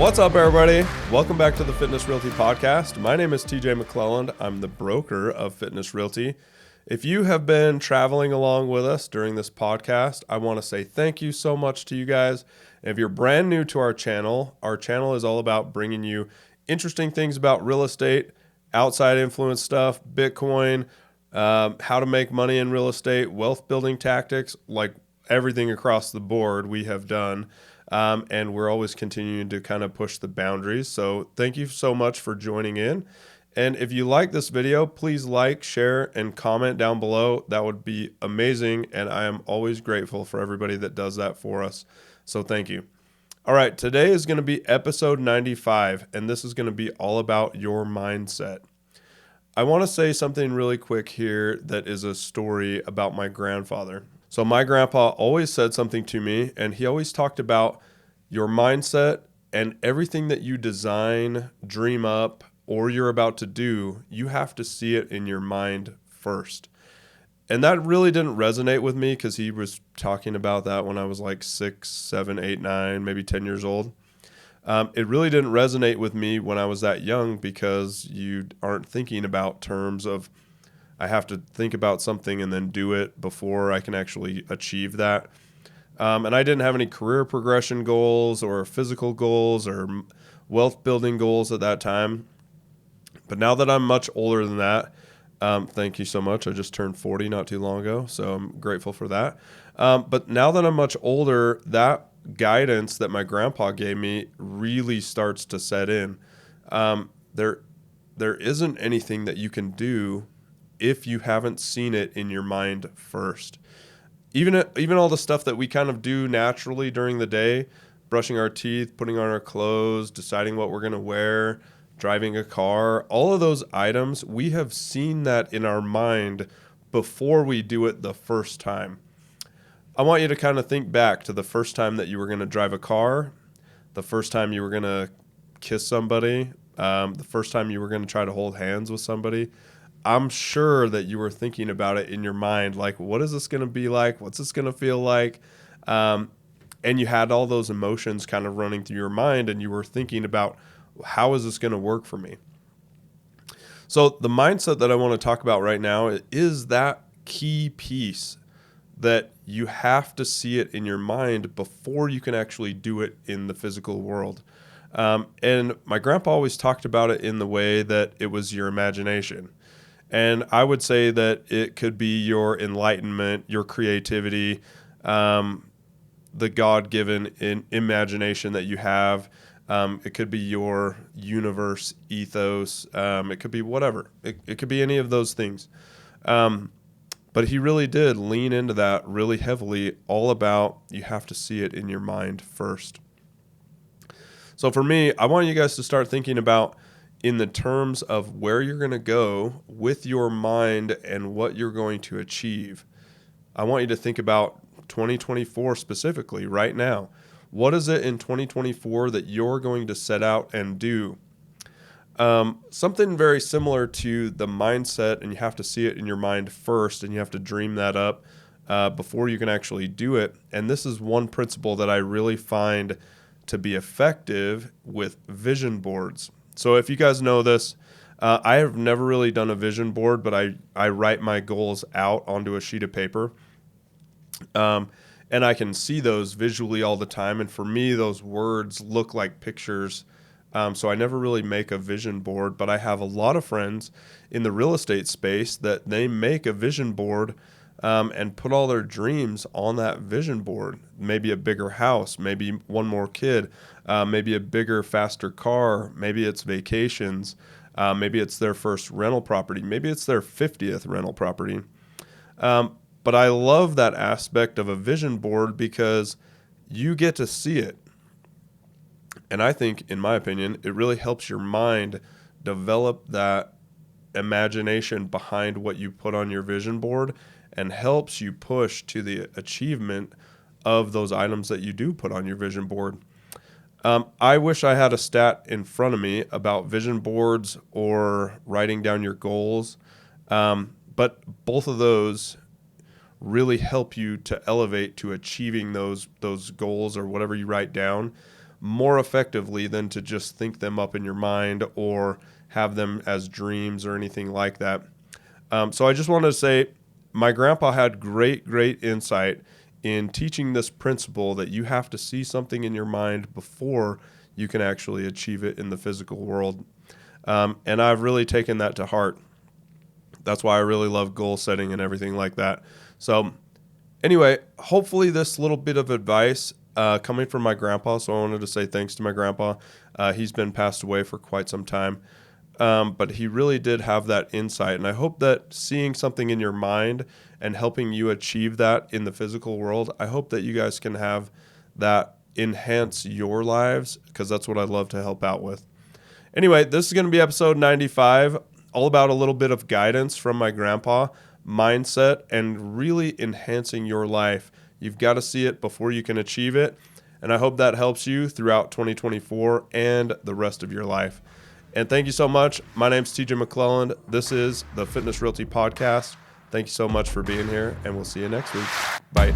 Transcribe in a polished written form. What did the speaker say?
What's up, everybody? Welcome back to the Fitness Realty Podcast. My name is TJ McClelland. I'm the broker of Fitness Realty. If you have been traveling along with us during this podcast, I want to say thank you so much to you guys. And if you're brand new to our channel is all about bringing you interesting things about real estate, outside influence stuff, Bitcoin, how to make money in real estate, wealth building tactics, like everything across the board we have done. And we're always continuing to kind of push the boundaries. So thank you so much for joining in. And if you like this video, please like, share, and comment down below. That would be amazing. And I am always grateful for everybody that does that for us. So thank you. All right, today is going to be episode 95, and this is going to be all about your mindset. I want to say something really quick here that is a story about my grandfather. So my grandpa always said something to me, and he always talked about your mindset and everything that you design, dream up, or you're about to do, you have to see it in your mind first. And that really didn't resonate with me because he was talking about that when I was like 6, 7, 8, 9, maybe 10 years old. It really didn't resonate with me when I was that young because you aren't thinking about terms of I have to think about something and then do it before I can actually achieve that. And I didn't have any career progression goals or physical goals or wealth building goals at that time. But now that I'm much older than that, thank you so much. I just turned 40 not too long ago, so I'm grateful for that. But now that I'm much older, that guidance that my grandpa gave me really starts to set in. There isn't anything that you can do if you haven't seen it in your mind first. Even all the stuff that we kind of do naturally during the day, brushing our teeth, putting on our clothes, deciding what we're going to wear, driving a car, all of those items, we have seen that in our mind before we do it the first time. I want you to kind of think back to the first time that you were going to drive a car, the first time you were going to kiss somebody, the first time you were going to try to hold hands with somebody. I'm sure that you were thinking about it in your mind, like, what is this going to be like? What's this going to feel like? And you had all those emotions kind of running through your mind, and you were thinking about, how is this going to work for me? So the mindset that I want to talk about right now is that key piece that you have to see it in your mind before you can actually do it in the physical world. And my grandpa always talked about it in the way that it was your imagination. And I would say that it could be your enlightenment, your creativity, the God-given imagination that you have. It could be your universe ethos. It could be whatever. It could be any of those things. But he really did lean into that really heavily, all about you have to see it in your mind first. So for me, I want you guys to start thinking about in the terms of where you're going to go with your mind and what you're going to achieve. I want you to think about 2024 specifically right now. What is it in 2024 that you're going to set out and do? Something very similar to the mindset, and you have to see it in your mind first, and you have to dream that up before you can actually do it. And this is one principle that I really find to be effective with vision boards. So if you guys know this, I have never really done a vision board, but I write my goals out onto a sheet of paper. And I can see those visually all the time. And for me, those words look like pictures. So I never really make a vision board, but I have a lot of friends in the real estate space that they make a vision board and put all their dreams on that vision board. Maybe a bigger house, maybe one more kid, maybe a bigger, faster car, maybe it's vacations, maybe it's their first rental property, maybe it's their 50th rental property. But I love that aspect of a vision board because you get to see it. And I think, in my opinion, it really helps your mind develop that imagination behind what you put on your vision board and helps you push to the achievement of those items that you do put on your vision board. I wish I had a stat in front of me about vision boards or writing down your goals, but both of those really help you to elevate to achieving those goals or whatever you write down more effectively than to just think them up in your mind or have them as dreams or anything like that. So I just wanted to say my grandpa had great insight in teaching this principle that you have to see something in your mind before you can actually achieve it in the physical world. And I've really taken that to heart. That's why I really love goal setting and everything like that. So anyway, hopefully this little bit of advice coming from my grandpa. So I wanted to say thanks to my grandpa. He's been passed away for quite some time. But he really did have that insight. And I hope that seeing something in your mind and helping you achieve that in the physical world, I hope that you guys can have that enhance your lives, because that's what I love to help out with. Anyway, this is going to be episode 95, all about a little bit of guidance from my grandpa, mindset, and really enhancing your life. You've got to see it before you can achieve it. And I hope that helps you throughout 2024 and the rest of your life. And thank you so much. My name's TJ McClelland. This is the Fitness Realty Podcast. Thank you so much for being here, and we'll see you next week. Bye.